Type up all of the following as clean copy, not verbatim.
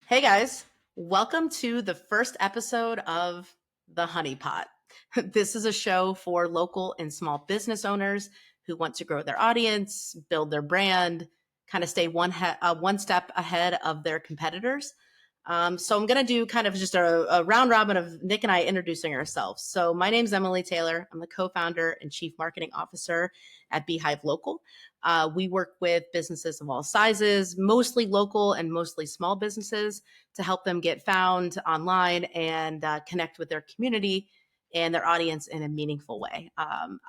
Hey guys, welcome to the first episode of the Honeypot. This is a show for local and small business owners who want to grow their audience, build their brand, kind of stay one step ahead of their competitors. So I'm going to do kind of just a round robin of Nick and I introducing ourselves. So my name's Emily Taylor. I'm the co-founder and chief marketing officer at Beehive Local. We work with businesses of all sizes, mostly local and mostly small businesses, to help them get found online and connect with their community and their audience in a meaningful way.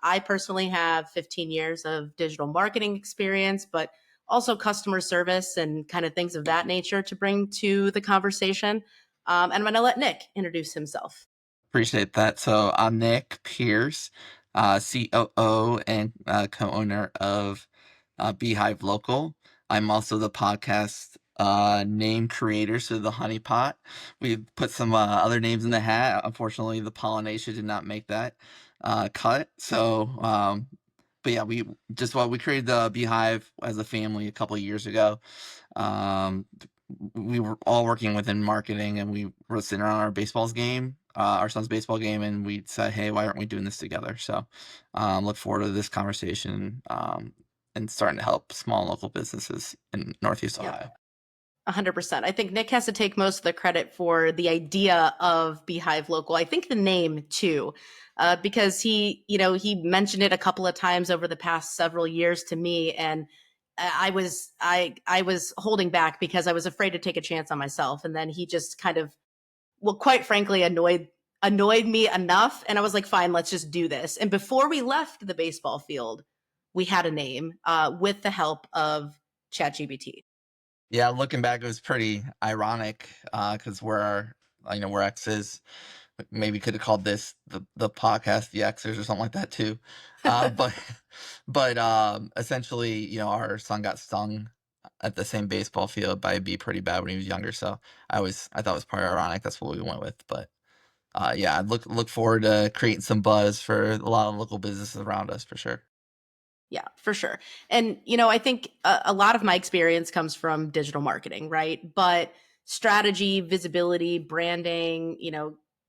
I personally have 15 years of digital marketing experience, but also customer service and kind of things of that nature to bring to the conversation. And I'm going to let Nick introduce himself. Appreciate that. So I'm Nick Pierce, COO and co-owner of Beehive Local. I'm also the podcast name creator, so the Honeypot. We've put some other names in the hat. Unfortunately, the pollination did not make that cut. But yeah, we created the Beehive as a family a couple of years ago. Um, we were all working within marketing, and we were sitting around our son's baseball game, and we said, "Hey, why aren't we doing this together?" So, look forward to this conversation and starting to help small local businesses in Northeast Yep. Ohio. 100%. I think Nick has to take most of the credit for the idea of Beehive Local. I think the name too, because he mentioned it a couple of times over the past several years to me, and I was holding back because I was afraid to take a chance on myself, and then he just kind of, well, quite frankly, annoyed me enough, and I was like, fine, let's just do this. And before we left the baseball field, we had a name with the help of ChatGPT. Yeah, looking back, it was pretty ironic because we're exes. Maybe could have called this the podcast the Xers or something like that too. But essentially, our son got stung at the same baseball field by a bee pretty bad when he was younger. So I thought it was probably ironic. That's what we went with. But yeah, I look forward to creating some buzz for a lot of local businesses around us for sure. Yeah, for sure. And, I think a lot of my experience comes from digital marketing, right? But strategy, visibility, branding,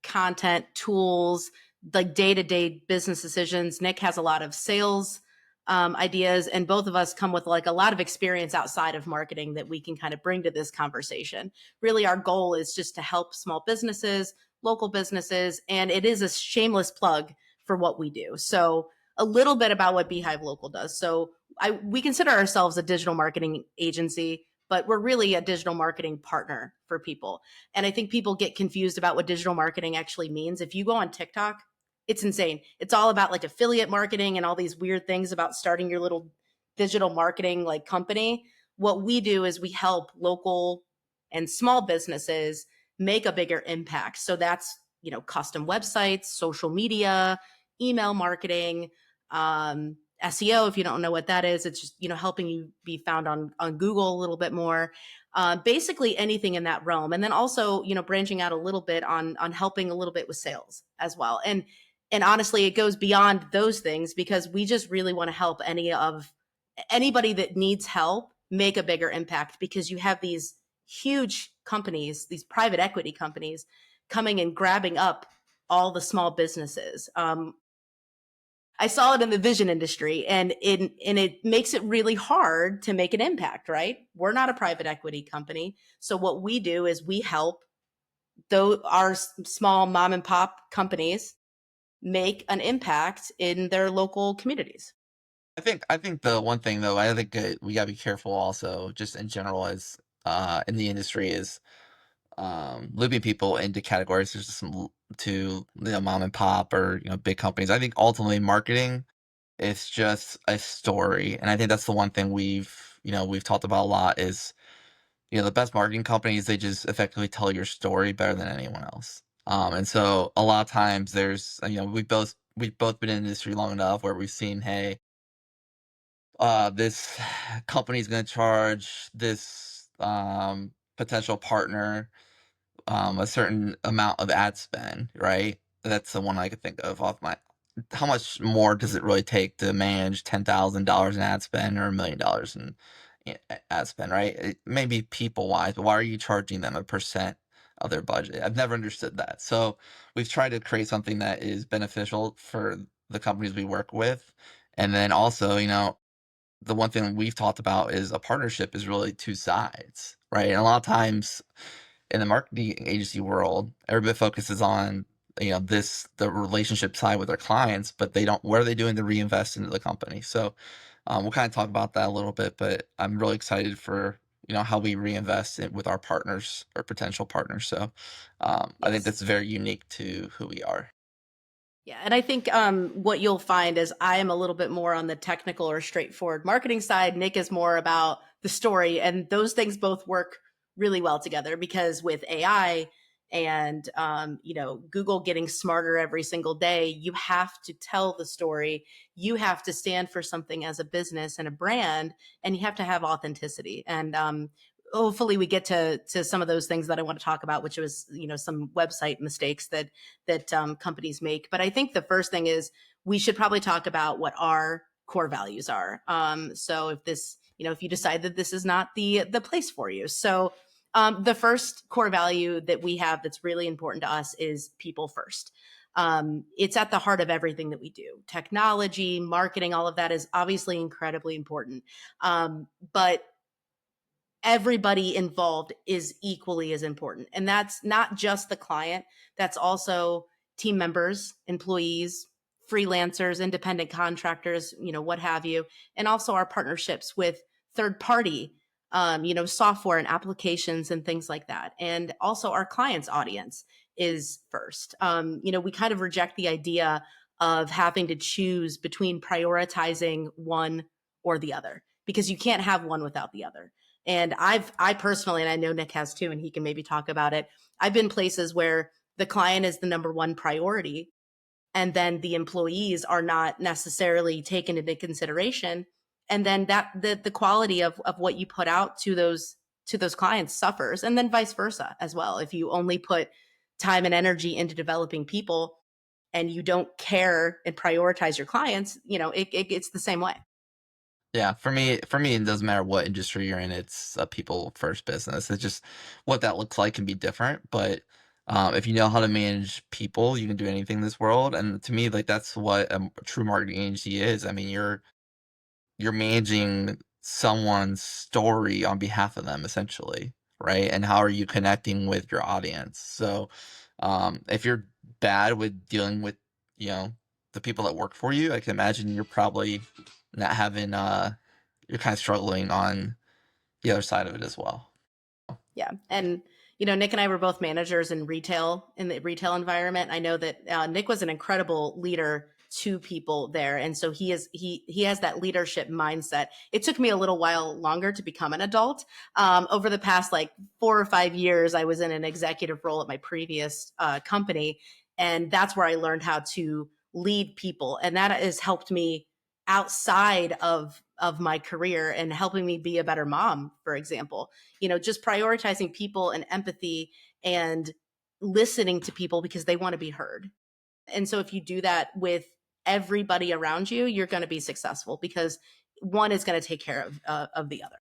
content, tools, like day to day business decisions. Nick has a lot of sales ideas, and both of us come with like a lot of experience outside of marketing that we can kind of bring to this conversation. Really, our goal is just to help small businesses, local businesses, and it is a shameless plug for what we do. So, a little bit about what Beehive Local does. So we consider ourselves a digital marketing agency, but we're really a digital marketing partner for people. And I think people get confused about what digital marketing actually means. If you go on TikTok, it's insane. It's all about like affiliate marketing and all these weird things about starting your little digital marketing like company. What we do is we help local and small businesses make a bigger impact. So that's, custom websites, social media, email marketing, SEO. If you don't know what that is, it's just helping you be found on Google a little bit more. Basically anything in that realm, and then also branching out a little bit on helping a little bit with sales as well. And honestly, it goes beyond those things because we just really want to help anybody that needs help make a bigger impact, because you have these huge companies, these private equity companies, coming and grabbing up all the small businesses. I saw it in the vision industry, and it makes it really hard to make an impact, right? We're not a private equity company. So what we do is we help our small mom and pop companies make an impact in their local communities. I think the one thing though, I think we gotta be careful also, just in general, as in the industry, is looping people into categories. There's just to mom and pop or big companies. I think ultimately marketing is just a story, and I think that's the one thing we've talked about a lot is the best marketing companies, they just effectively tell your story better than anyone else. And so a lot of times there's we've both been in the industry long enough where we've seen, hey, this company's going to charge this potential partner a certain amount of ad spend, right? That's the one I could think of off my. How much more does it really take to manage $10,000 in ad spend or $1 million ad spend, right? Maybe people wise, but why are you charging them a percent of their budget? I've never understood that. So we've tried to create something that is beneficial for the companies we work with. And then also, the one thing we've talked about is a partnership is really two sides, right? And a lot of times in the marketing agency world, everybody focuses on the relationship side with their clients, but they don't. What are they doing to reinvest into the company? So we'll kind of talk about that a little bit, but I'm really excited for how we reinvest with our partners or potential partners. So I think Yes. that's very unique to who we are. Yeah, and I think what you'll find is I am a little bit more on the technical or straightforward marketing side. Nick is more about the story, and those things both work really well together because with AI and Google getting smarter every single day, you have to tell the story. You have to stand for something as a business and a brand, and you have to have authenticity. And hopefully, we get to some of those things that I want to talk about, which was some website mistakes that companies make. But I think the first thing is we should probably talk about what our core values are. So if this, if you decide that this is not the place for you, so the first core value that we have that's really important to us is people first. It's at the heart of everything that we do. Technology, marketing, all of that is obviously incredibly important. But everybody involved is equally as important. And that's not just the client, that's also team members, employees, freelancers, independent contractors, what have you, and also our partnerships with third party software and applications and things like that. And also our clients' audience is first. We kind of reject the idea of having to choose between prioritizing one or the other because you can't have one without the other. And I personally, and I know Nick has too, and he can maybe talk about it. I've been places where the client is the number one priority, and then the employees are not necessarily taken into consideration. And then that the quality of what you put out to those clients suffers. And then vice versa as well. If you only put time and energy into developing people and you don't care and prioritize your clients, it's the same way. Yeah, for me, it doesn't matter what industry you're in. It's a people first business. It's just what that looks like can be different, but if you know how to manage people, you can do anything in this world. And to me, like that's what a true marketing agency is. I mean, you're managing someone's story on behalf of them, essentially, right? And how are you connecting with your audience? So, if you're bad with dealing with, you know, the people that work for you, I can imagine you're probably not having you're kind of struggling on the other side of it as well. Yeah. And, Nick and I were both managers in the retail environment. I know that Nick was an incredible leader to people there. And so he has that leadership mindset. It took me a little while longer to become an adult. Over the past like 4 or 5 years, I was in an executive role at my previous company. And that's where I learned how to lead people. And that has helped me outside of my career and helping me be a better mom, for example. Just prioritizing people and empathy and listening to people because they want to be heard. And so if you do that with everybody around you, you're going to be successful because one is going to take care of the other.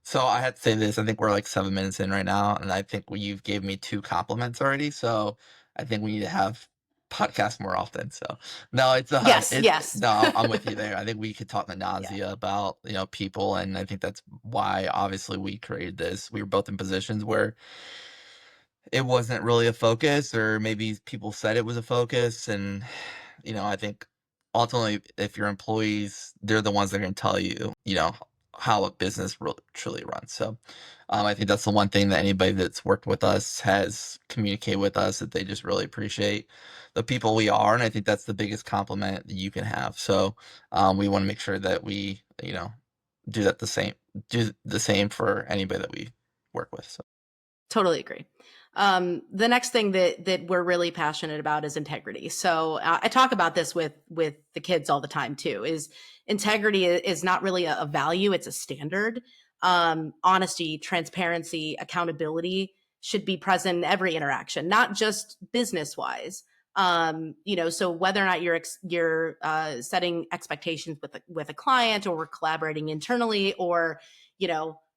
So I had to say this. I think we're like 7 minutes in right now, and I think you've gave me two compliments already. So I think we need to have podcasts more often. So no, Yes, yes. no, I'm with you there. I think we could talk ad Yeah. nausea about people, and I think that's why obviously we created this. We were both in positions where it wasn't really a focus, or maybe people said it was a focus, and I think ultimately, if your employees, they're the ones that are going to tell you, how a business really truly runs. So, I think that's the one thing that anybody that's worked with us has communicated with us that they just really appreciate the people we are, and I think that's the biggest compliment that you can have. So, we want to make sure that we, do that the same, do the same for anybody that we work with. So. Totally agree. The next thing that we're really passionate about is integrity. So I talk about this with the kids all the time too. Is integrity is not really a value; it's a standard. Honesty, transparency, accountability should be present in every interaction, not just business wise. So whether or not you're setting expectations with a client, or we're collaborating internally, or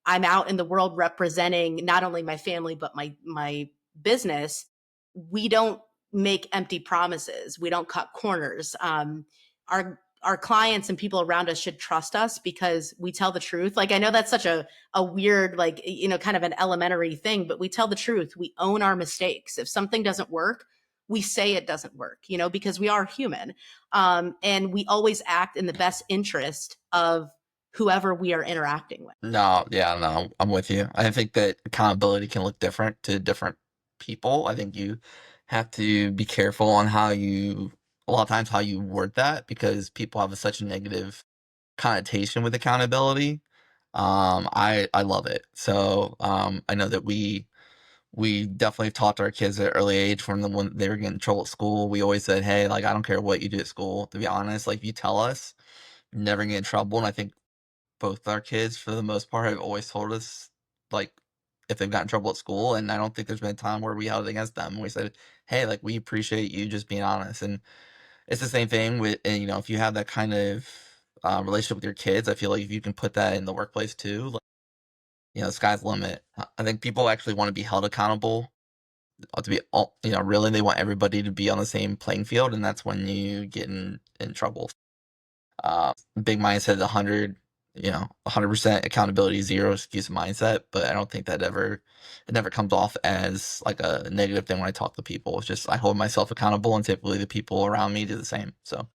I'm out in the world representing not only my family, but my business, we don't make empty promises. We don't cut corners. Our clients and people around us should trust us because we tell the truth. Like, I know that's such a weird, like, kind of an elementary thing, but we tell the truth. We own our mistakes. If something doesn't work, we say it doesn't work, because we are human. And we always act in the best interest of whoever we are interacting with. No, yeah, no, I'm with you. I think that accountability can look different to different people. I think you have to be careful on a lot of times how you word that because people have such a negative connotation with accountability. I love it. So, I know that we definitely taught our kids at an early age from when they were getting in trouble at school. We always said, hey, like, I don't care what you do at school, to be honest. Like, if you tell us, you're never get in trouble. And I think both our kids, for the most part, have always told us, like, if they've got in trouble at school, and I don't think there's been a time where we held it against them. We said, "Hey, like, we appreciate you just being honest." And it's the same thing with, and, if you have that kind of relationship with your kids, I feel like if you can put that in the workplace too, like, the sky's the limit. I think people actually want to be held accountable. To be all, really, they want everybody to be on the same playing field, and that's when you get in trouble. Big mindset, 100% accountability, zero excuse mindset. But I don't think it never comes off as like a negative thing when I talk to people. It's just I hold myself accountable, and typically the people around me do the same. So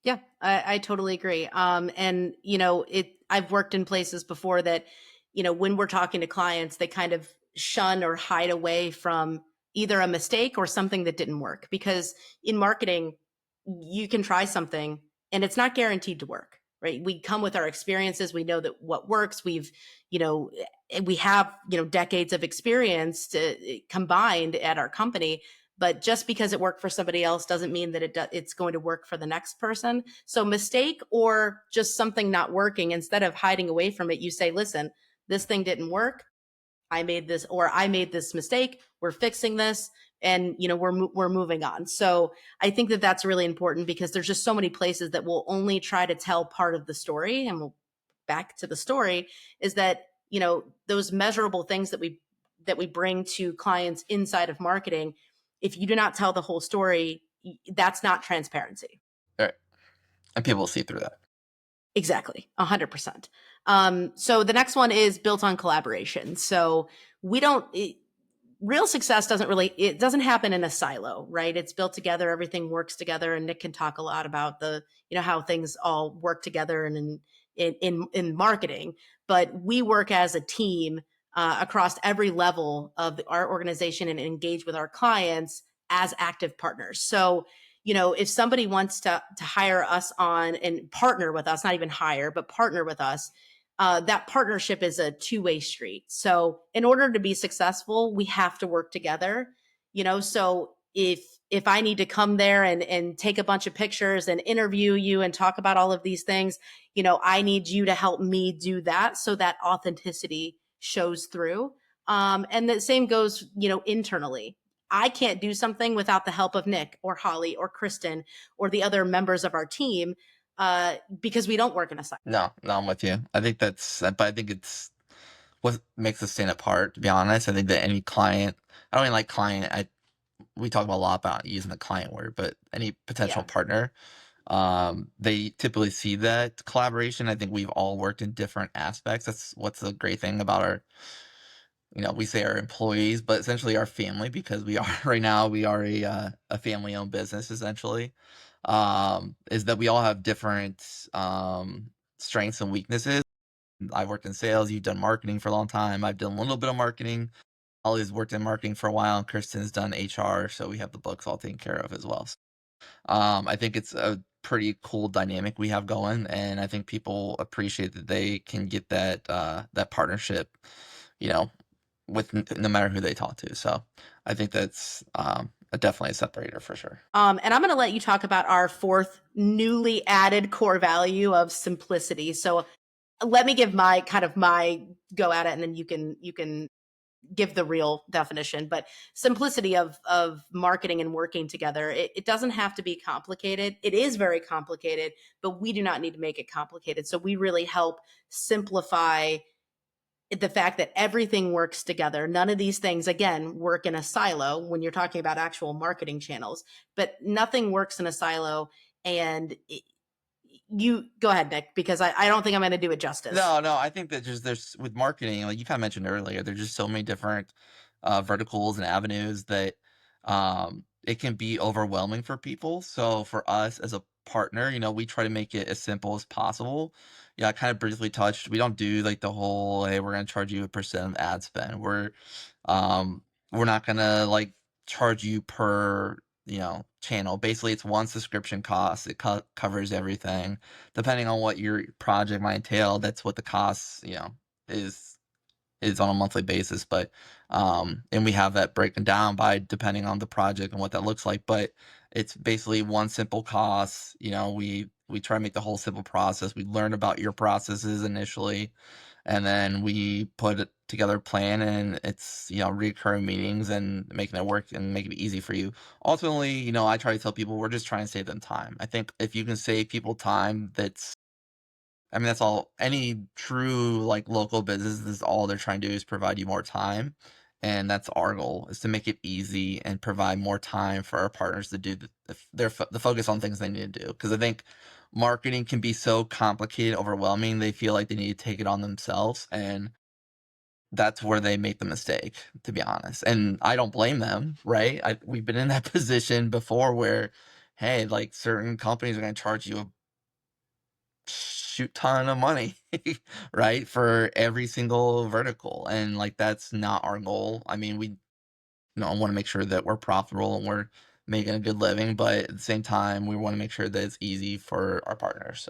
Yeah, I totally agree. And I've worked in places before that, when we're talking to clients, they kind of shun or hide away from either a mistake or something that didn't work. Because in marketing, you can try something and it's not guaranteed to work, right? We come with our experiences. We know that what works. You know, we have, decades of experience combined at our company. But just because it worked for somebody else doesn't mean that it's going to work for the next person. So mistake or just something not working, instead of hiding away from it, you say, listen, this thing didn't work. I made this mistake. We're fixing this, and we're moving on. So I think that that's really important because there's just so many places that will only try to tell part of the story. And we'll back to the story is that, those measurable things that we bring to clients inside of marketing, if you do not tell the whole story, that's not transparency. all right, and people will see through that. Exactly. 100%. So the next one is built on collaboration. So we don't, real success it doesn't happen in a silo, right? It's built together. Everything works together. And Nick can talk a lot about how things all work together and in marketing, but we work as a team across every level of our organization and engage with our clients as active partners. So, if somebody wants to hire us on and partner with us, not even hire, but partner with us, that partnership is a two-way street. So in order to be successful, we have to work together. So if I need to come there and take a bunch of pictures and interview you and talk about all of these things, I need you to help me do that so that authenticity shows through. And the same goes, internally. I can't do something without the help of Nick or Holly or Kristen or the other members of our team because we don't work in a silo. No, I'm with you. But I think it's what makes us stand apart. To be honest, I think that any client, I don't even like client. We talk about a lot about using the client word, but any potential Yeah. partner, they typically see that collaboration. I think we've all worked in different aspects. That's what's the great thing about we say our employees, but essentially our family, because we are right now, we are a family owned business essentially. Is that we all have different strengths and weaknesses. I've worked in sales, you've done marketing for a long time. I've done a little bit of marketing. Ollie's worked in marketing for a while, and Kristen's done HR, so we have the books all taken care of as well. I think it's a pretty cool dynamic we have going, and I think people appreciate that they can get that partnership, you know, with no matter who they talk to. So I think that's definitely a separator for sure. And I'm going to let you talk about our fourth newly added core value of simplicity. So let me give my go at it, and then you can give the real definition. But simplicity of marketing and working together, it doesn't have to be complicated. It is very complicated, but we do not need to make it complicated. So we really help simplify the fact that everything works together. None of these things, again, work in a silo when you're talking about actual marketing channels, but nothing works in a silo. And you go ahead, Nick, because I don't think I'm going to do it justice. No, no, I think that just there's with marketing, like you kind of mentioned earlier, there's just so many different verticals and avenues that it can be overwhelming for people. So for us as a partner, we try to make it as simple as possible. Yeah, I kind of briefly touched. We don't do like the whole, hey, we're gonna charge you a percent of ad spend. Um we're not gonna like charge you per channel. Basically, it's one subscription cost. It covers everything depending on what your project might entail. That's what the cost, is is on a monthly basis. But and we have that broken down by depending on the project and what that looks like. But it's basically one simple cost. We try to make the whole simple process. We learn about your processes initially, and then we put it together a plan, and it's recurring meetings and making it work and making it easy for you. Ultimately, I try to tell people we're just trying to save them time. I think if you can save people time, that's all. Any true like local business is all they're trying to do is provide you more time. And that's our goal, is to make it easy and provide more time for our partners to do the focus on things they need to do. Because I think marketing can be so complicated, overwhelming. They feel like they need to take it on themselves, and that's where they make the mistake, to be honest. And I don't blame them, right? We've been in that position before where, hey, like certain companies are going to charge you a shoot ton of money, right? For every single vertical. And like that's not our goal. I mean, we want to make sure that we're profitable and we're making a good living, but at the same time, we want to make sure that it's easy for our partners.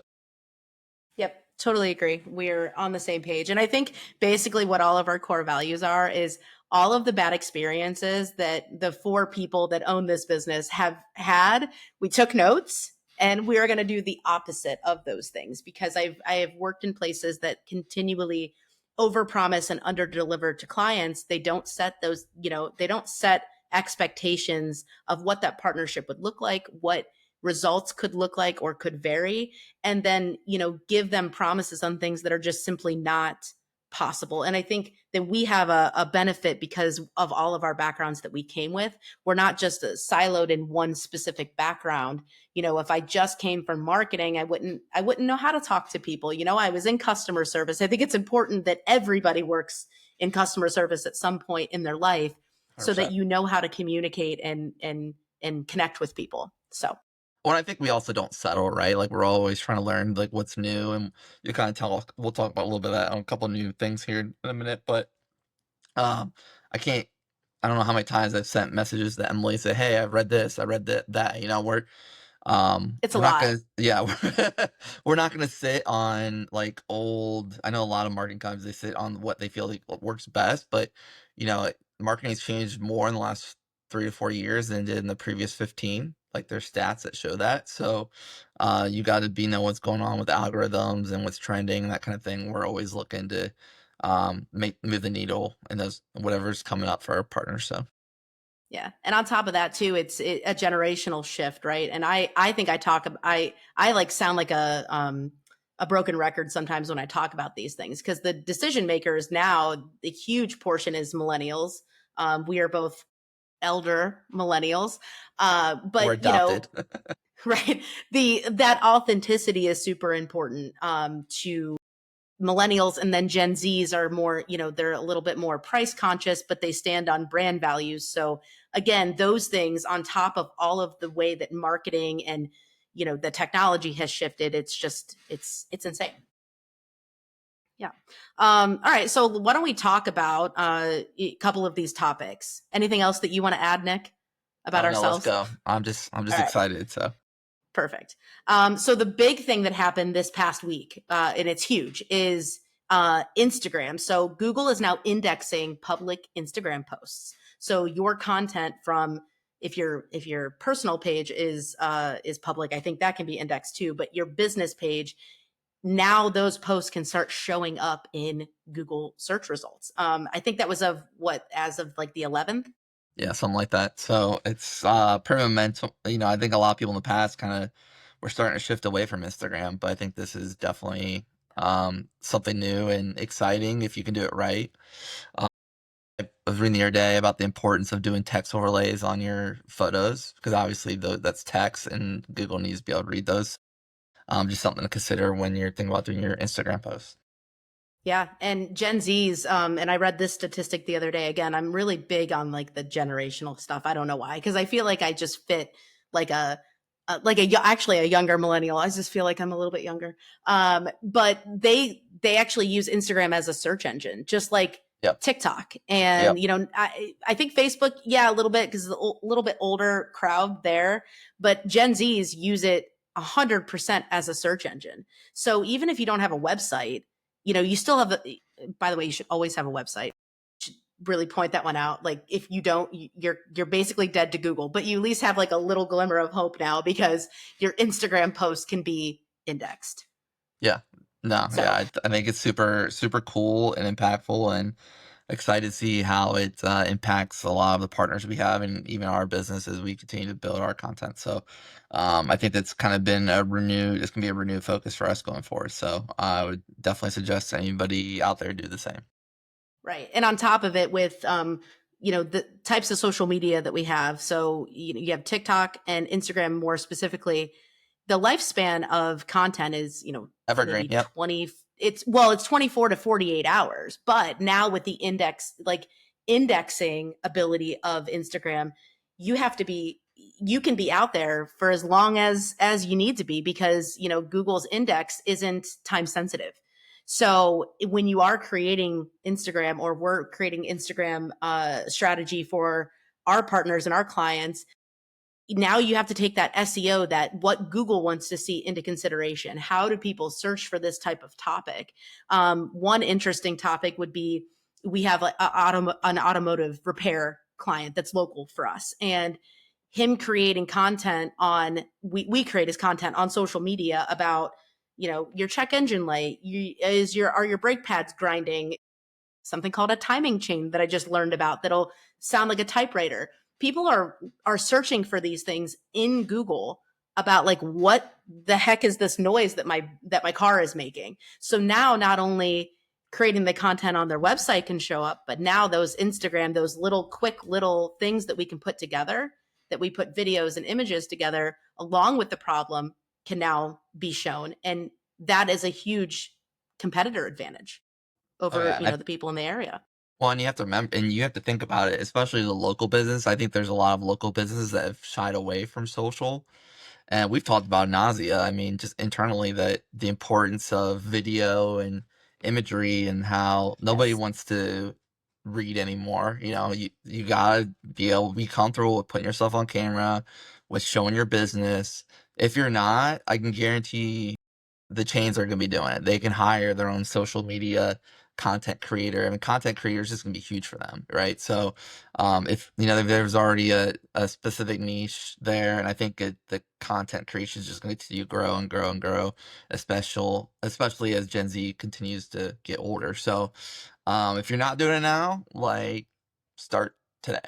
Yep, totally agree. We're on the same page. And I think basically what all of our core values are is all of the bad experiences that the four people that own this business have had, we took notes and we are going to do the opposite of those things because I have worked in places that continually overpromise and underdeliver to clients. They don't set those, they don't set expectations of what that partnership would look like, what results could look like or could vary, and then give them promises on things that are just simply not possible. And I think that we have a benefit because of all of our backgrounds that we came with. We're not just siloed in one specific background. If I just came from marketing, I wouldn't know how to talk to people. I was in customer service. I think it's important that everybody works in customer service at some point in their life so that 100%. you know how to communicate and connect with people. So Well, I think we also don't settle, right? Like we're always trying to learn like what's new, and you kind of tell. We'll talk about a little bit of that on a couple of new things here in a minute, but um, I can't. I don't know how many times I've sent messages to Emily and say, "Hey, I read this, I read that." it's a We're not lot. gonna, yeah, we're not gonna sit on like old. I know a lot of marketing companies, they sit on what they feel like what works best, but marketing's changed more in the last 3 to 4 years than it did in the previous 15. Like there's stats that show that. So you got to be know what's going on with algorithms and what's trending and that kind of thing. We're always looking to make move the needle and those whatever's coming up for our partners. So Yeah. And on top of that too, a generational shift, right? And I think I like sound like a broken record sometimes when I talk about these things because the decision makers now, the huge portion is millennials. We are both elder millennials. we're But adopted. right, the that authenticity is super important to millennials, and then Gen Zs are more, they're a little bit more price conscious, but they stand on brand values. So again, those things on top of all of the way that marketing and the technology has shifted, it's insane. Yeah. All right. So why don't we talk about a couple of these topics? Anything else that you want to add, Nick, about Oh no, let's ourselves? go. I'm just All right. excited. So Perfect. So the big thing that happened this past week, and it's huge, is Instagram. So Google is now indexing public Instagram posts. So your content from if your personal page is public, I think that can be indexed too. But your business page, now those posts can start showing up in Google search results. I think that was as of like the 11th. yeah, something like that. So it's pretty momentum. I think a lot of people in the past kind of were starting to shift away from Instagram, but I think this is definitely something new and exciting if you can do it right. Um, I was reading the other day about the importance of doing text overlays on your photos because obviously that's text and Google needs to be able to read those. Just something to consider when you're thinking about doing your Instagram posts. Yeah, and Gen Zs, and I read this statistic the other day. Again, I'm really big on like the generational stuff. I don't know why, because I feel like I just fit like actually a younger millennial. I just feel like I'm a little bit younger. But they actually use Instagram as a search engine, just like Yep. TikTok. Yep. And I think Facebook, yeah, a little bit because a little bit older crowd there, but Gen Zs use it 100% as a search engine. So even if you don't have a website, you still have by the way, you should always have a website. Should really point that one out. Like if you don't, you're basically dead to Google, but you at least have like a little glimmer of hope now because your Instagram post can be indexed. Yeah. No, yeah, So I think it's super, super cool and impactful and excited to see how it impacts a lot of the partners we have and even our business as we continue to build our content. So I think that's kind of been it's going to be a renewed focus for us going forward. So I would definitely suggest anybody out there do the same. right. And on top of it with the types of social media that we have. So you have TikTok and Instagram more specifically. The lifespan of content is, Evergreen. maybe Yep. it's 24 to 48 hours. But now with the indexing ability of Instagram, you can be out there for as long as you need to be because, Google's index isn't time sensitive. So when you are creating Instagram or we're creating Instagram strategy for our partners and our clients, now you have to take that SEO, that what Google wants to see, into consideration. How do people search for this type of topic? One interesting topic would be we have an automotive repair client that's local for us, and him creating content we create his content on social media about your check engine light, are your brake pads grinding, something called a timing chain that I just learned about that'll sound like a typewriter. People are searching for these things in Google about like what the heck is this noise that my car is making. So now not only creating the content on their website can show up, but now those Instagram, those little quick little things that we can put together, that we put videos and images together along with the problem, can now be shown. And that is a huge competitor advantage Oh over, yeah. the people in the area. Well, and you have to remember, and you have to think about it, especially the local business. I think there's a lot of local businesses that have shied away from social. And we've talked about nausea. I mean, just internally, that the importance of video and imagery and how nobody Yes. wants to read anymore. You gotta be able to be comfortable with putting yourself on camera, with showing your business. If you're not, I can guarantee the chains are gonna be doing it. They can hire their own social media content creator. I mean, content creators is gonna be huge for them, right? So, if there's already a specific niche there, and I think the content creation is just going to continue to grow and grow and grow, especially as Gen Z continues to get older. So, if you're not doing it now, like, start today.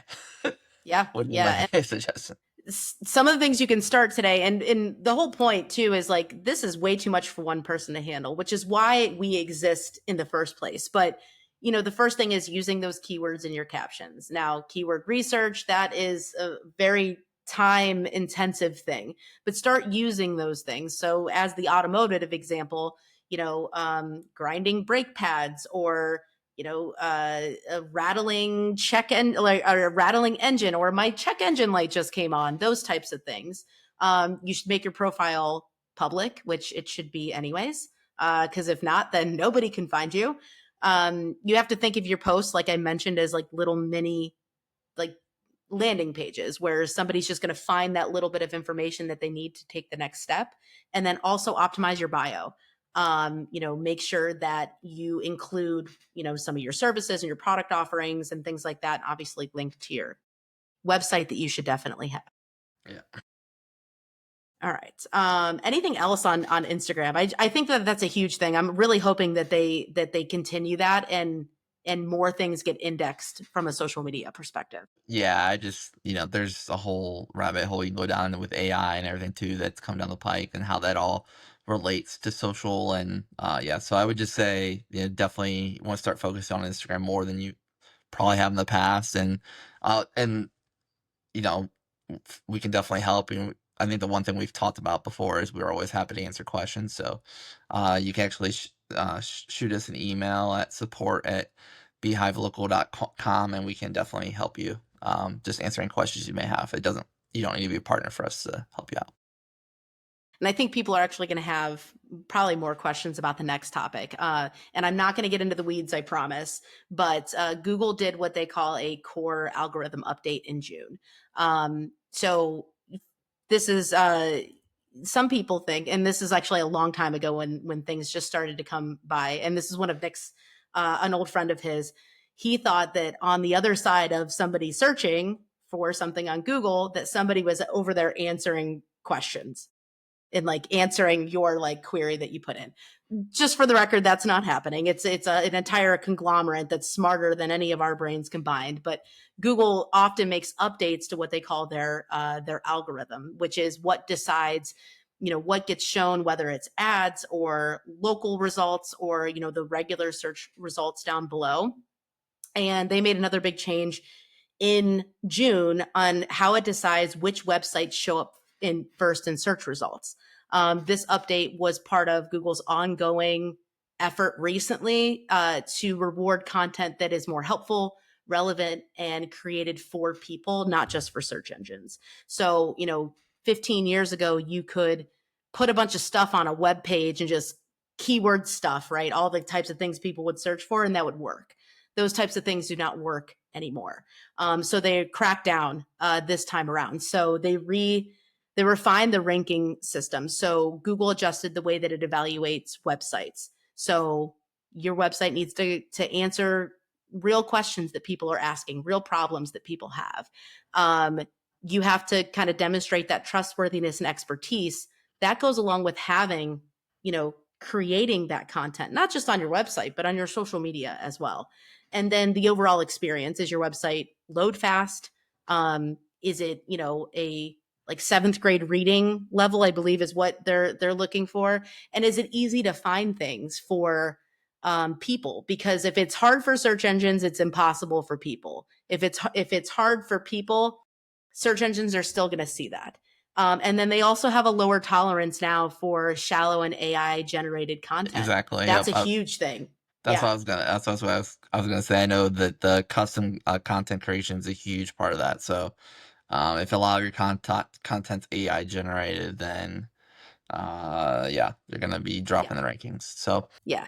Yeah. Would be Yeah. my suggestion. Some of the things you can start today, and the whole point too is like this is way too much for one person to handle, which is why we exist in the first place. But the first thing is using those keywords in your captions. Now, keyword research, that is a very time intensive thing, but start using those things. So as the automotive example, grinding brake pads, or a rattling like a rattling engine, or my check engine light just came on, those types of things. You should make your profile public, which it should be anyways, because if not, then nobody can find you. You have to think of your posts, like I mentioned, as like little mini, like, landing pages where somebody's just going to find that little bit of information that they need to take the next step. And then also optimize your bio. Make sure that you include, some of your services and your product offerings and things like that, obviously linked to your website that you should definitely have. Yeah. All right. Anything else on Instagram? I think that that's a huge thing. I'm really hoping that they continue that, and more things get indexed from a social media perspective. Yeah, there's a whole rabbit hole you can go down with AI and everything too that's come down the pike and how that all relates to social. And yeah, so I would just say, definitely want to start focusing on Instagram more than you probably have in the past. And you know, we can definitely help. And I think the one thing we've talked about before is we're always happy to answer questions. So you can actually shoot us an email at support@beehivelocal.com, and we can definitely help you, just answering questions you may have. You don't need to be a partner for us to help you out. And I think people are actually going to have probably more questions about the next topic. And I'm not going to get into the weeds, I promise. But Google did what they call a core algorithm update in June. So this is some people think, and this is actually a long time ago when things just started to come by. And this is one of Nick's, an old friend of his. He thought that on the other side of somebody searching for something on Google, that somebody was over there answering questions and like answering your like query that you put in. Just for the record, that's not happening. An entire conglomerate that's smarter than any of our brains combined. But Google often makes updates to what they call their algorithm, which is what decides, what gets shown, whether it's ads or local results or the regular search results down below. And they made another big change in June on how it decides which websites show up in first in search results. This update was part of Google's ongoing effort recently to reward content that is more helpful, relevant, and created for people, not just for search engines. So, 15 years ago, you could put a bunch of stuff on a web page and just keyword stuff, right? All the types of things people would search for, and that would work. Those types of things do not work anymore. So they cracked down this time around. So they refined the ranking system. So Google adjusted the way that it evaluates websites. So your website needs to answer real questions that people are asking, real problems that people have. You have to kind of demonstrate that trustworthiness and expertise. That goes along with having, creating that content, not just on your website, but on your social media as well. And then the overall experience, is your website load fast? Is it, a like seventh grade reading level, I believe is what they're looking for. And is it easy to find things for people? Because if it's hard for search engines, it's impossible for people. If it's hard for people, search engines are still going to see that. And then they also have a lower tolerance now for shallow and AI generated content. Exactly. That's Yep. a huge thing. That's what Yeah. I was gonna. That's what I was gonna say. I know that the custom content creation is a huge part of that. So, if a lot of your content's AI generated, then yeah, you're gonna be Yeah. dropping the rankings. So Yeah.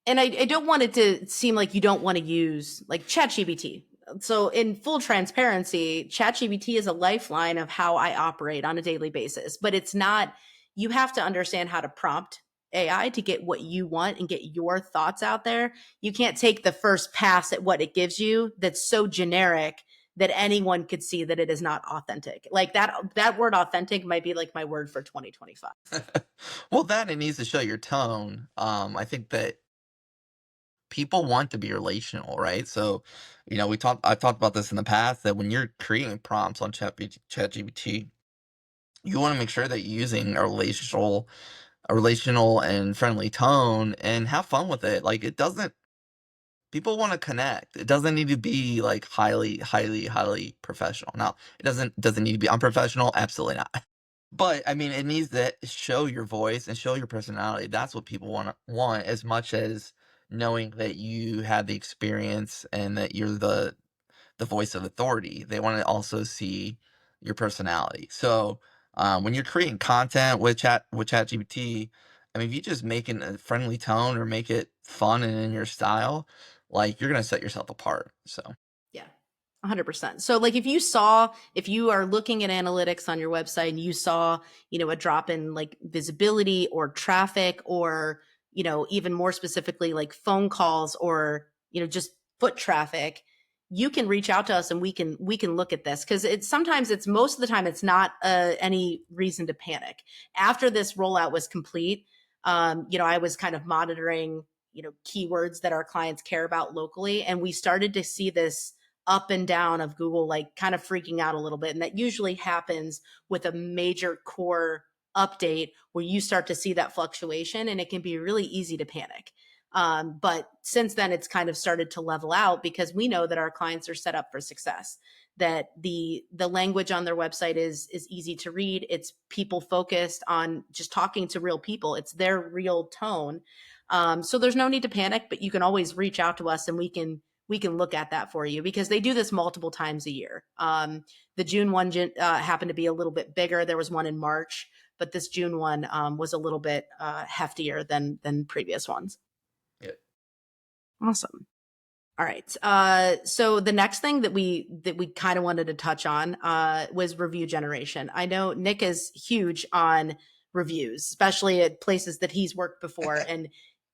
And I don't want it to seem like you don't want to use like ChatGPT. So in full transparency, ChatGPT is a lifeline of how I operate on a daily basis, but it's not, you have to understand how to prompt AI to get what you want and get your thoughts out there. You can't take the first pass at what it gives you that's so generic that anyone could see that it is not authentic. Like that word authentic might be like my word for 2025. well, that it needs to show your tone. I think that people want to be relational, right? So, I've talked about this in the past that when you're creating prompts on ChatGPT, you want to make sure that you're using a relational and friendly tone and have fun with it. Like it doesn't people want to connect. It doesn't need to be like highly, highly, highly professional. Now, it doesn't need to be unprofessional, absolutely not. But I mean, it needs to show your voice and show your personality. That's what people want as much as knowing that you have the experience and that you're the voice of authority. They want to also see your personality. So when you're creating content with ChatGPT, I mean, if you just make it a friendly tone or make it fun and in your style, like you're gonna set yourself apart. So Yeah. 100%. So like if you are looking at analytics on your website and you saw, a drop in like visibility or traffic or, even more specifically like phone calls or, just foot traffic, you can reach out to us and we can look at this because it's most of the time it's not any reason to panic. After this rollout was complete, I was kind of monitoring, keywords that our clients care about locally, and we started to see this up and down of Google, like kind of freaking out a little bit. And that usually happens with a major core update where you start to see that fluctuation, and it can be really easy to panic. But since then, it's kind of started to level out because we know that our clients are set up for success. That the language on their website is easy to read. It's people focused on just talking to real people. It's their real tone. So there's no need to panic, but you can always reach out to us and we can look at that for you because they do this multiple times a year. The June one happened to be a little bit bigger. There was one in March, but this June one was a little bit heftier than previous ones. Yeah. Awesome. All right. So the next thing that we kind of wanted to touch on was review generation. I know Nick is huge on reviews, especially at places that he's worked before,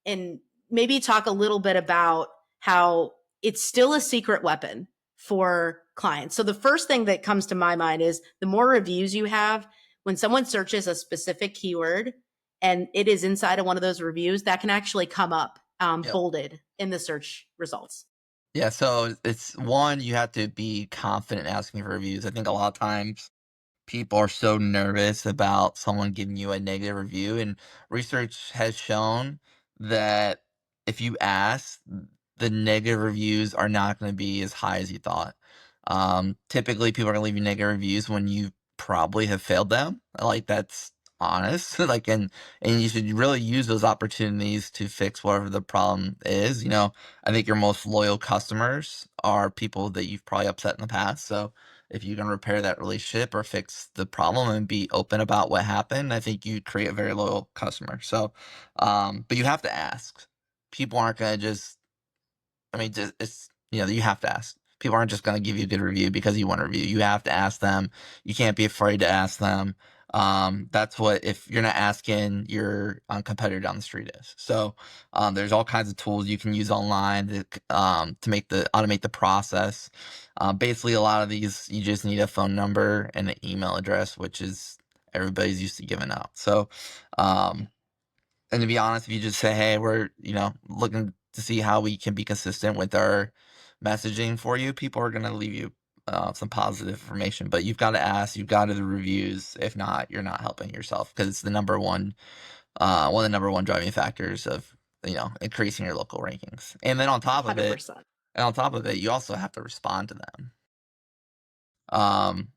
and maybe talk a little bit about how it's still a secret weapon for clients. So the first thing that comes to my mind is the more reviews you have, when someone searches a specific keyword and it is inside of one of those reviews, that can actually come up Yep. bolded in the search results. Yeah, so it's one, you have to be confident asking for reviews. I think a lot of times people are so nervous about someone giving you a negative review, and research has shown that if you ask, the negative reviews are not going to be as high as you thought. Typically, people are going to leave you negative reviews when you probably have failed them. Like, that's honest. Like, and you should really use those opportunities to fix whatever the problem is. I think your most loyal customers are people that you've probably upset in the past. So if you can repair that relationship or fix the problem and be open about what happened, I think you create a very loyal customer. So, but you have to ask. People aren't going to just, I mean, just, you have to ask. People aren't just going to give you a good review because you want a review. You have to ask them. You can't be afraid to ask them. That's what, if you're not asking, your competitor down the street is. So, there's all kinds of tools you can use online to automate the process. Basically, a lot of these, you just need a phone number and an email address, which is everybody's used to giving out. So, um, and to be honest, if you just say, "Hey, we're looking to see how we can be consistent with our messaging for you," people are gonna leave you some positive information. But you've got to ask, you've got to do the reviews. If not, you're not helping yourself because it's the number one of the number one driving factors of increasing your local rankings. Hundred percent. And on top of it, you also have to respond to them. Um,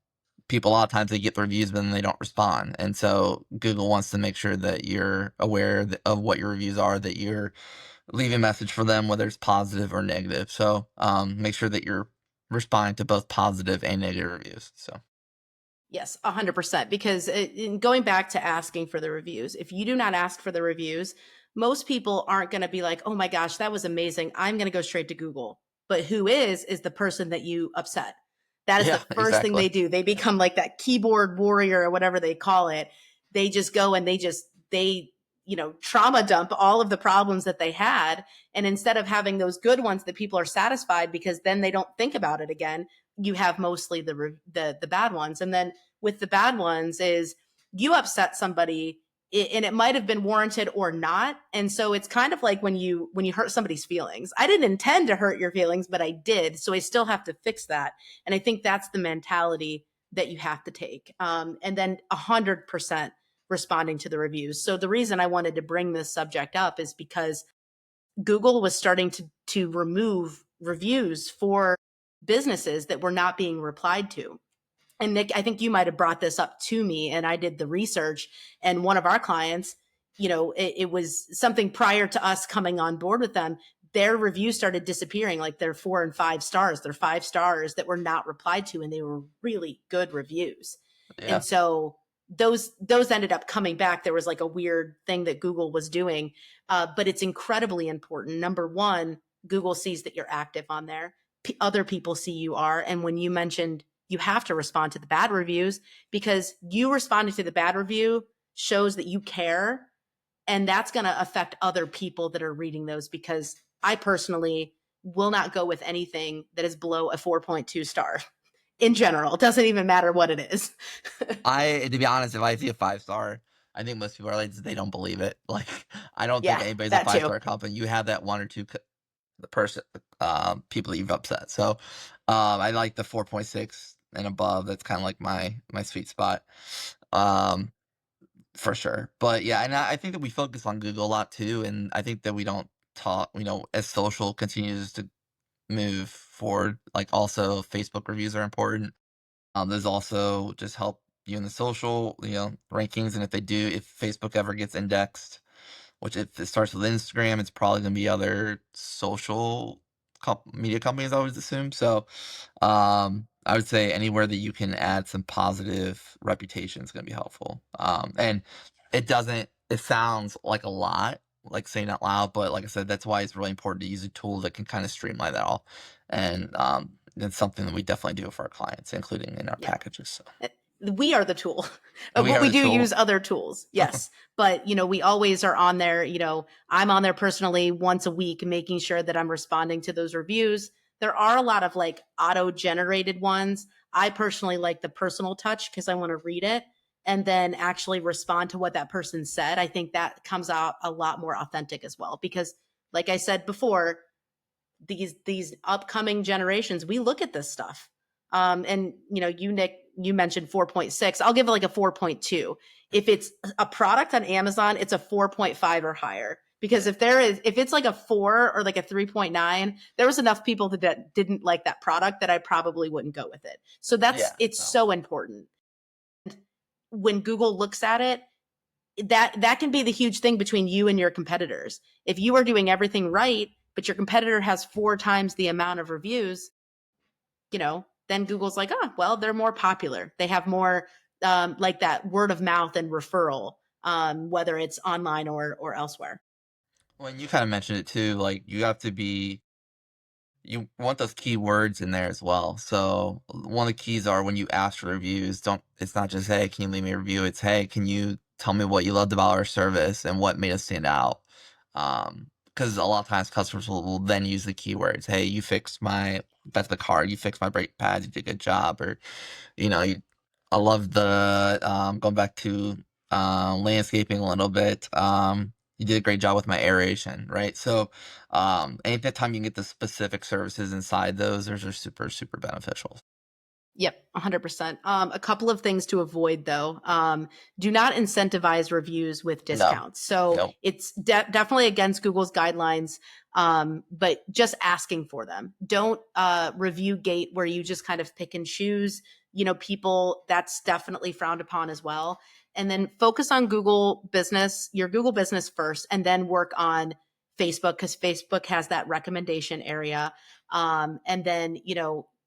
People a lot of times they get the reviews, but then they don't respond. And so Google wants to make sure that you're aware of what your reviews are, that you're leaving a message for them, whether it's positive or negative. So make sure that you're responding to both positive and negative reviews. So Yes, 100%. Because in going back to asking for the reviews, if you do not ask for the reviews, most people aren't going to be like, oh my gosh, that was amazing. I'm going to go straight to Google. But who is the person that you upset. That is the yeah, first thing exactly. they do. They become like that keyboard warrior or whatever they call it. They just go and they trauma dump all of the problems that they had. And instead of having those good ones that people are satisfied because then they don't think about it again, you have mostly the bad ones. And then with the bad ones is you upset somebody and it might have been warranted or not. And so it's kind of like when you hurt somebody's feelings. I didn't intend to hurt your feelings, but I did. So I still have to fix that. And I think that's the mentality that you have to take. And then 100% responding to the reviews. So the reason I wanted to bring this subject up is because Google was starting to remove reviews for businesses that were not being replied to. And Nick, I think you might have brought this up to me, and I did the research. And one of our clients, it was something prior to us coming on board with them. Their reviews started disappearing, like their 4 and 5 stars, their 5 stars that were not replied to, and they were really good reviews. Yeah. And so those ended up coming back. There was like a weird thing that Google was doing, but it's incredibly important. Number one, Google sees that you're active on there. Other people see you are, and when you mentioned you have to respond to the bad reviews because you responding to the bad review shows that you care. And that's going to affect other people that are reading those because I personally will not go with anything that is below a 4.2 star in general. It doesn't even matter what it is. To be honest, if I see a 5 star, I think most people are like, they don't believe it. Like, I don't think Yeah, anybody's a that five too. star company. You have that one or two the person people that you've upset. So I like the 4.6 and above. That's kind of like my sweet spot. Um For sure. But yeah, and I think that we focus on Google a lot too, and I think that we don't talk, as social continues to move forward, like also Facebook reviews are important. There's also just help you in the social, rankings, and if Facebook ever gets indexed, which if it starts with Instagram, it's probably gonna be other social media companies, I would assume. So, I would say anywhere that you can add some positive reputation is gonna be helpful. And it sounds like a lot, like saying out loud, but like I said, that's why it's really important to use a tool that can kind of streamline that all. And it's something that we definitely do for our clients, including in our Yeah. packages. So Eh, we are the tool. we But are we the do use tool. other tools. Yes. But, we always are on there. I'm on there personally once a week, making sure that I'm responding to those reviews. There are a lot of like auto generated ones. I personally like the personal touch because I want to read it and then actually respond to what that person said. I think that comes out a lot more authentic as well. Because, like I said before, these upcoming generations, we look at this stuff. And you Nick, you mentioned 4.6. I'll give it like a 4.2. If it's a product on Amazon, it's a 4.5 or higher. Because Yeah. if it's like a 4 or like a 3.9, there was enough people that didn't like that product that I probably wouldn't go with it. So Yeah. it's No. so important. When Google looks at it, that can be the huge thing between you and your competitors. If you are doing everything right, but your competitor has 4 times the amount of reviews, then Google's like, oh, well, they're more popular. They have more like that word of mouth and referral, whether it's online or elsewhere. Well, and you kind of mentioned it too. Like you want those keywords in there as well. So one of the keys are when you ask for reviews, it's not just, hey, can you leave me a review? It's, hey, can you tell me what you loved about our service and what made us stand out? Because a lot of times customers will then use the keywords, hey, that's the car, you fixed my brake pads, you did a good job, or you know, you, I love going back to landscaping a little bit. You did a great job with my aeration, right? So, anytime you can get the specific services inside those are super, super beneficial. Yep, 100%. A couple of things to avoid though. Do not incentivize reviews with No, discounts. So no. it's definitely against Google's guidelines, but just asking for them. Don't review gate where you just kind of pick and choose. People, that's definitely frowned upon as well. And then focus on your Google business first, and then work on Facebook because Facebook has that recommendation area. And then,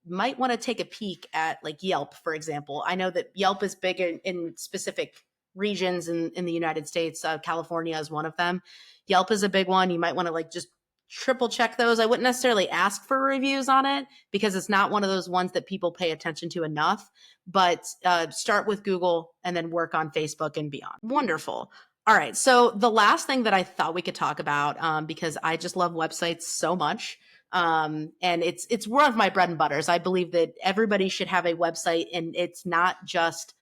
might want to take a peek at like Yelp, for example. I know that Yelp is big in specific regions in the United States. California is one of them. Yelp is a big one. You might want to like just triple check those. I wouldn't necessarily ask for reviews on it because it's not one of those ones that people pay attention to enough. But start with Google and then work on Facebook and beyond. Wonderful. All right. So the last thing that I thought we could talk about, because I just love websites so much, and it's one of my bread and butters. I believe that everybody should have a website, and it's not just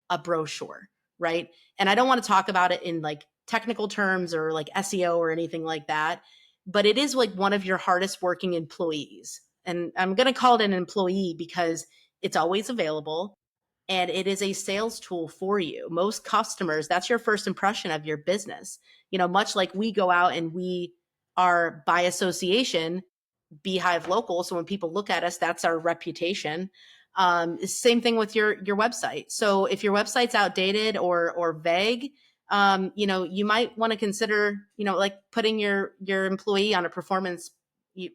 a brochure, right? And I don't want to talk about it in like technical terms or like SEO or anything like that, but it is like one of your hardest working employees. And I'm going to call it an employee because it's always available and it is a sales tool for you. Most customers, that's your first impression of your business. Much like we go out and we are by association Beehive Local. So when people look at us, that's our reputation. Same thing with your website. So if your website's outdated or vague, you might want to consider, like putting your employee on a performance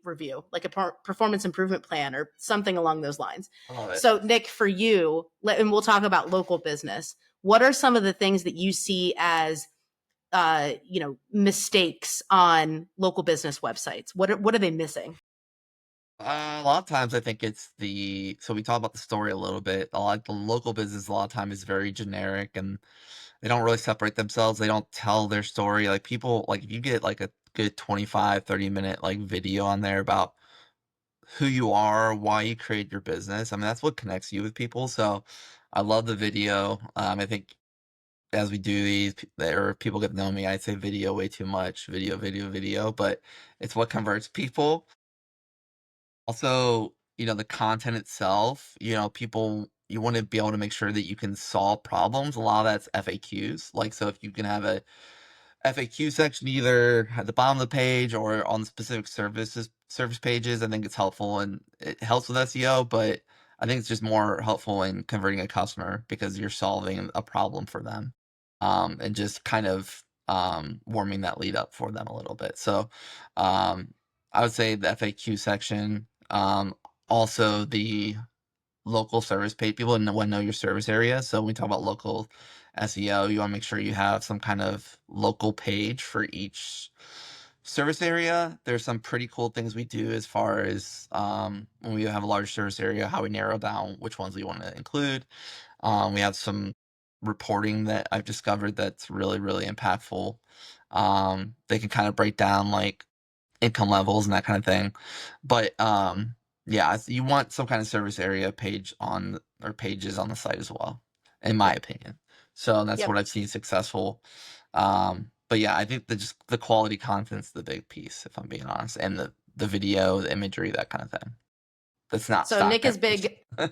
review, like a performance improvement plan or something along those lines. I love it. So Nick, for you, and we'll talk about local business. What are some of the things that you see as mistakes on local business websites? What are they missing? A lot of times I think so we talk about the story a little bit. The local business a lot of time is very generic and they don't really separate themselves. They don't tell their story. Like people, like if you get like a good 25, 30 minute like video on there about who you are, why you create your business. I mean, that's what connects you with people. So I love the video. I think as we do these, or people get to know me, I say video way too much. Video, video, video, but it's what converts people. Also, the content itself, people you want to be able to make sure that you can solve problems. A lot of that's FAQs. Like, so if you can have a FAQ section either at the bottom of the page or on the specific service pages, I think it's helpful, and it helps with SEO, but I think it's just more helpful in converting a customer because you're solving a problem for them, and just kind of warming that lead up for them a little bit. So I would say the FAQ section, also the local service page. People want to know your service area. So when we talk about local SEO, you want to make sure you have some kind of local page for each service area. There's some pretty cool things we do as far as when we have a large service area, how we narrow down which ones we want to include. We have some reporting that I've discovered that's really, really impactful. They can kind of break down like income levels and that kind of thing. But yeah, you want some kind of service area page on or pages on the site as well, in my Yep. opinion. So that's what Yep. I've seen successful. But yeah, I think that just the quality content's the big piece, if I'm being honest, and the video, the imagery, that kind of thing. That's not So stock Nick is image. big.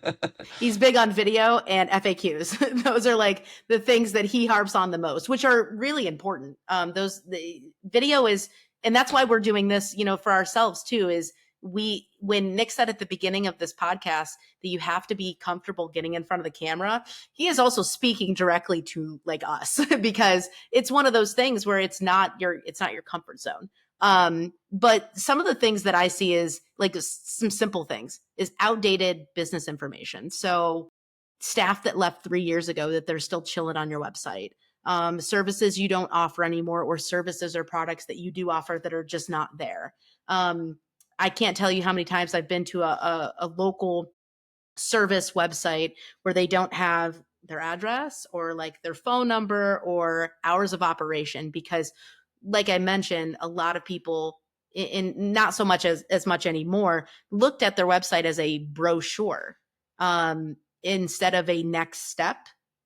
He's big on video and FAQs. Those are like the things that he harps on the most, which are really important. The video is, and that's why we're doing this, for ourselves too, is when Nick said at the beginning of this podcast that you have to be comfortable getting in front of the camera, he is also speaking directly to like us because it's one of those things where it's not your comfort zone. But some of the things that I see is like some simple things is outdated business information. So staff that left 3 years ago that they're still chilling on your website, services you don't offer anymore, or services or products that you do offer that are just not there. I can't tell you how many times I've been to a local service website where they don't have their address or like their phone number or hours of operation because like I mentioned, a lot of people in not so much as much anymore looked at their website as a brochure instead of a next step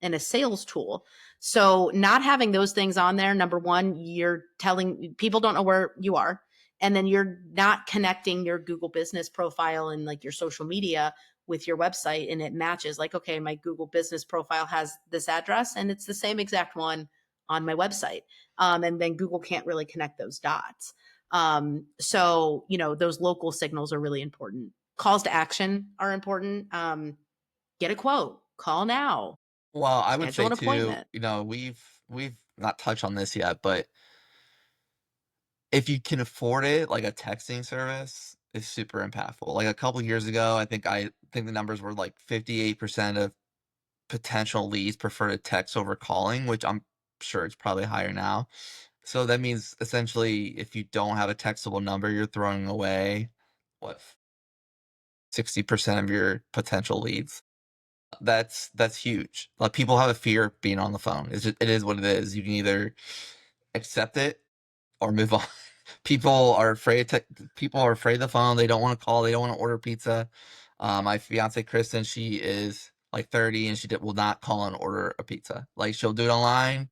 and a sales tool. So not having those things on there, number one, you're telling people don't know where you are. And then you're not connecting your Google business profile and like your social media with your website, and it matches like, okay, my Google business profile has this address and it's the same exact one on my website. And then Google can't really connect those dots. So, those local signals are really important. Calls to action are important. Get a quote, call now, Well, I would schedule say an too, appointment. we've not touched on this yet, but if you can afford it, like a texting service is super impactful. Like a couple years ago, I think the numbers were like 58% of potential leads prefer to text over calling, which I'm sure it's probably higher now. So that means essentially if you don't have a textable number, you're throwing away what 60% of your potential leads. That's huge. Like people have a fear of being on the phone. It is what it is. You can either accept it or move on. People are afraid of the phone. They don't want to call. They don't want to order pizza. My fiance Kristen, she is like 30 and will not call and order a pizza. Like she'll do it online.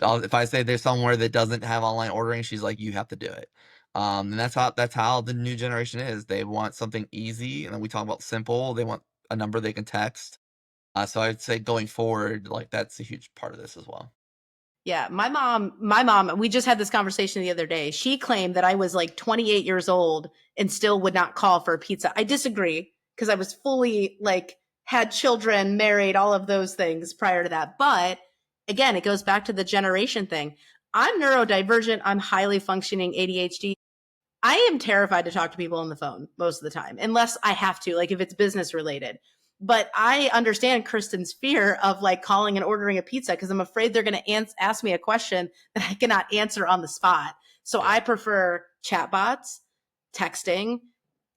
If I say there's somewhere that doesn't have online ordering, she's like, you have to do it. And that's how the new generation is. They want something easy, and then we talk about simple. They want a number they can text. So I'd say going forward, like that's a huge part of this as well. Yeah, my mom, we just had this conversation the other day. She claimed that I was like 28 years old and still would not call for a pizza. I disagree because I was fully like had children, married, all of those things prior to that. But again, it goes back to the generation thing. I'm neurodivergent, I'm highly functioning ADHD. I am terrified to talk to people on the phone most of the time, unless I have to, like if it's business related. But I understand Kristen's fear of like calling and ordering a pizza because I'm afraid they're going to ask me a question that I cannot answer on the spot. So Yeah. I prefer chatbots, texting,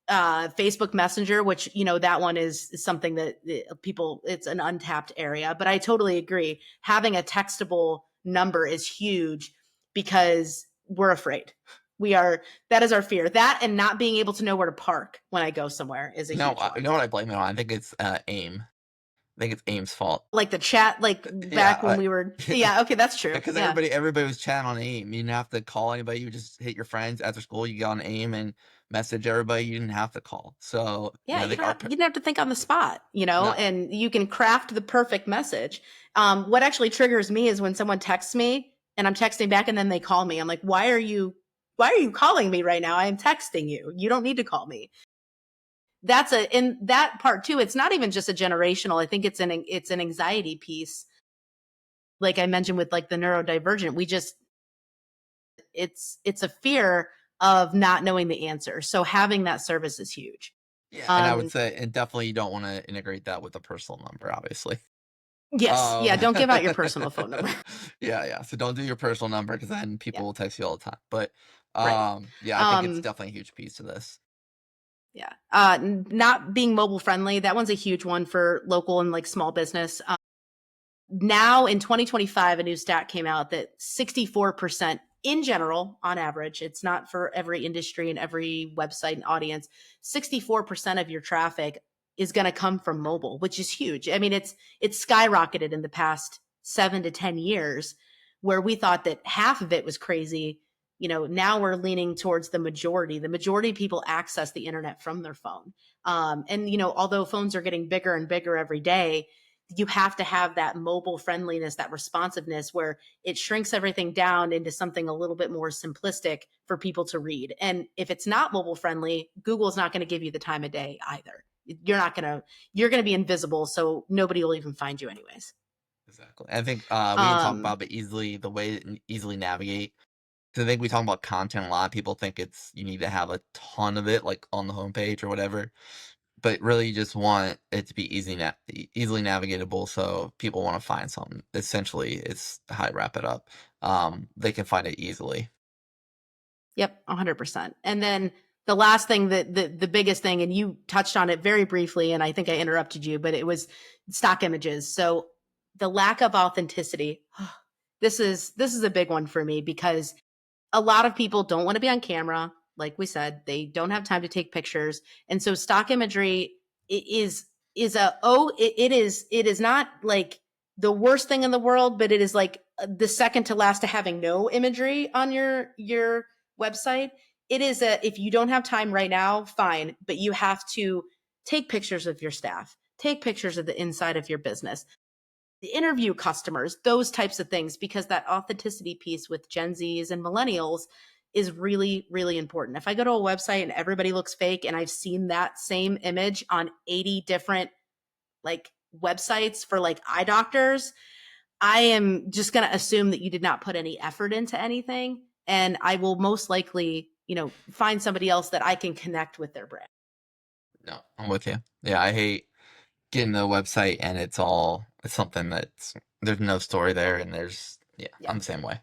Facebook Messenger, which that one is something that people, it's an untapped area. But I totally agree. Having a textable number is huge because we're afraid. We are that is our fear. That and not being able to know where to park when I go somewhere is a No, huge you one. know what I blame it on? I think it's AIM. I think it's AIM's fault. Like the chat, like Yeah, back when we were, yeah, okay, that's true. because Yeah. everybody was chatting on AIM. You didn't have to call anybody. You just hit your friends after school. You get on AIM and message everybody. You didn't have to call. So, Yeah, I think our you don't have to think on the spot, no, and you can craft the perfect message. What actually triggers me is when someone texts me and I'm texting back and then they call me. I'm like, why are you calling me right now? I am texting you. You don't need to call me. That's in that part too. It's not even just a generational. I think it's an anxiety piece. Like I mentioned with like the neurodivergent, it's a fear of not knowing the answer. So having that service is huge. yeah, and I would Um, say, and definitely you don't want to integrate that with a personal number, obviously. yes, Um, yeah. Don't give out your personal phone number. yeah, yeah. So don't do your personal number because then Yeah, people will text you all the time. But right. yeah, I think it's Um, definitely a huge piece to this. yeah. Not being mobile friendly. That one's a huge one for local and like small business. Now in 2025, a new stat came out that 64% in general, on average, it's not for every industry and every website and audience, 64% of your traffic is going to come from mobile, which is huge. I mean, it's skyrocketed in the past 7 to 10 years, where we thought that half of it was crazy. Now we're leaning towards the majority. The majority of people access the internet from their phone. And although phones are getting bigger and bigger every day, you have to have that mobile friendliness, that responsiveness where it shrinks everything down into something a little bit more simplistic for people to read. And if it's not mobile friendly, Google's not going to give you the time of day either. You're going to be invisible. So nobody will even find you anyways. Exactly. I think we can talk Um, about the way to easily navigate. 'Cause I think we talk about content. A lot of people think you need to have a ton of it, like on the homepage or whatever. But really, you just want it to be easily navigatable, so people want to find something. Essentially, it's how I wrap it up. They can find it easily. Yep, 100%. And then the last thing, that the biggest thing, and you touched on it very briefly, and I think I interrupted you, but it was stock images. So the lack of authenticity. This is a big one for me because a lot of people don't want to be on camera. Like we said, they don't have time to take pictures, and so stock imagery is it is not like the worst thing in the world, but it is like the second to last to having no imagery on your website. It is if you don't have time right now, fine, but you have to take pictures of your staff, take pictures of the inside of your business, interview customers, those types of things, because that authenticity piece with Gen Zs and millennials is really, really important. If I go to a website and everybody looks fake and I've seen that same image on 80 different like websites for like eye doctors, I am just going to assume that you did not put any effort into anything. And I will most likely, find somebody else that I can connect with their brand. No, I'm with you. Yeah, I hate getting to the website and it's something there's no story there, and yeah, Yeah. I'm the same way.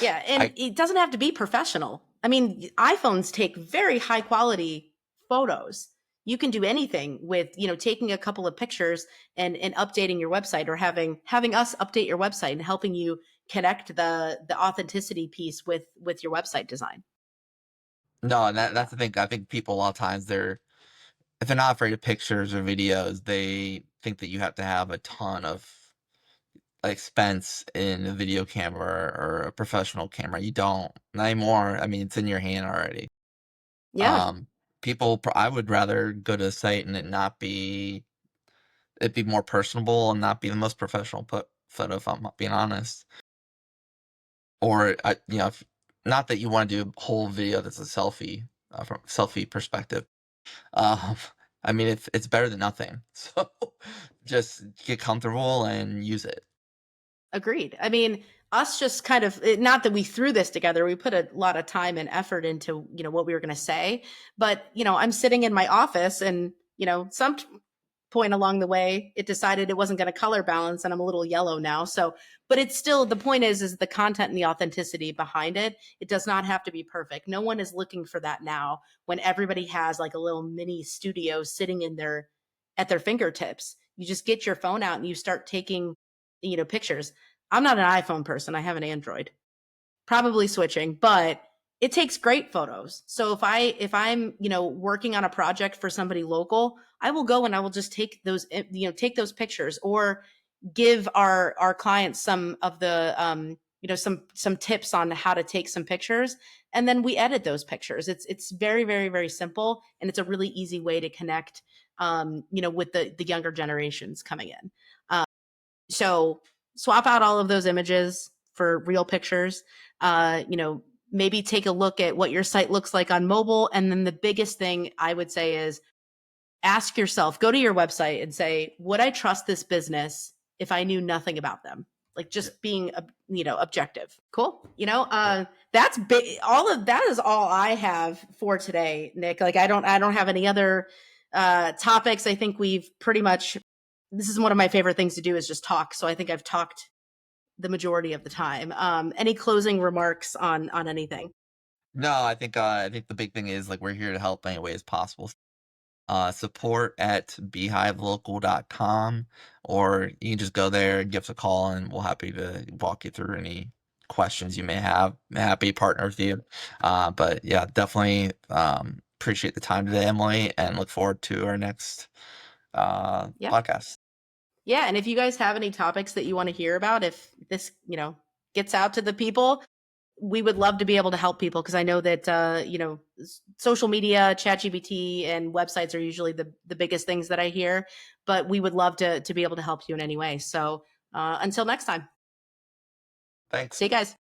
Yeah, and I it doesn't have to be professional. I mean, iPhones take very high quality photos. You can do anything with, taking a couple of pictures and updating your website, or having us update your website and helping you connect the authenticity piece with your website design. no, and Yeah. that's the thing. I think people a lot of times if they're not afraid of pictures or videos, they think that you have to have a ton of expense in a video camera or a professional camera. You don't, not anymore. I mean, it's in your hand already. Yeah, Um, I would rather go to a site and it be more personable and not be the most professional photo, if I'm being honest. Or, not that you want to do a whole video that's a selfie, from a selfie perspective. Um, I mean, it's better than nothing. So just get comfortable and use it. agreed. I mean, us just kind of, not that we threw this together, we put a lot of time and effort into, what we were going to say, but, I'm sitting in my office and, some point along the way, it decided it wasn't going to color balance and I'm a little yellow now. So, but it's still, the point is the content and the authenticity behind it. It does not have to be perfect. No one is looking for that now when everybody has like a little mini studio sitting at their fingertips. You just get your phone out and you start taking, pictures. I'm not an iPhone person. I have an Android. Probably switching, but it takes great photos. So if I'm, working on a project for somebody local, I will go and I will just take those pictures, or give our clients some of the some tips on how to take some pictures, and then we edit those pictures. It's very, very, very simple, and it's a really easy way to connect, with the younger generations coming in. So swap out all of those images for real pictures. Maybe take a look at what your site looks like on mobile. And then the biggest thing I would say is ask yourself, go to your website and say, would I trust this business if I knew nothing about them? Like just being, objective. Cool. That's big. All of that is all I have for today, Nick. Like I don't have any other topics. I think we've pretty much, this is one of my favorite things to do is just talk. So I think I've talked the majority of the time. Any closing remarks on anything? No, I think the big thing is like we're here to help any way as possible. Support at beehivelocal.com, or you can just go there and give us a call and we'll happy to walk you through any questions you may have. Happy to partner with you. But yeah, definitely appreciate the time today, Emily, and look forward to our next Yeah. podcast. Yeah. And if you guys have any topics that you want to hear about, if this, gets out to the people, we would love to be able to help people, because I know that social media, ChatGPT, and websites are usually the biggest things that I hear. But we would love to be able to help you in any way. So until next time, Thanks. see you guys.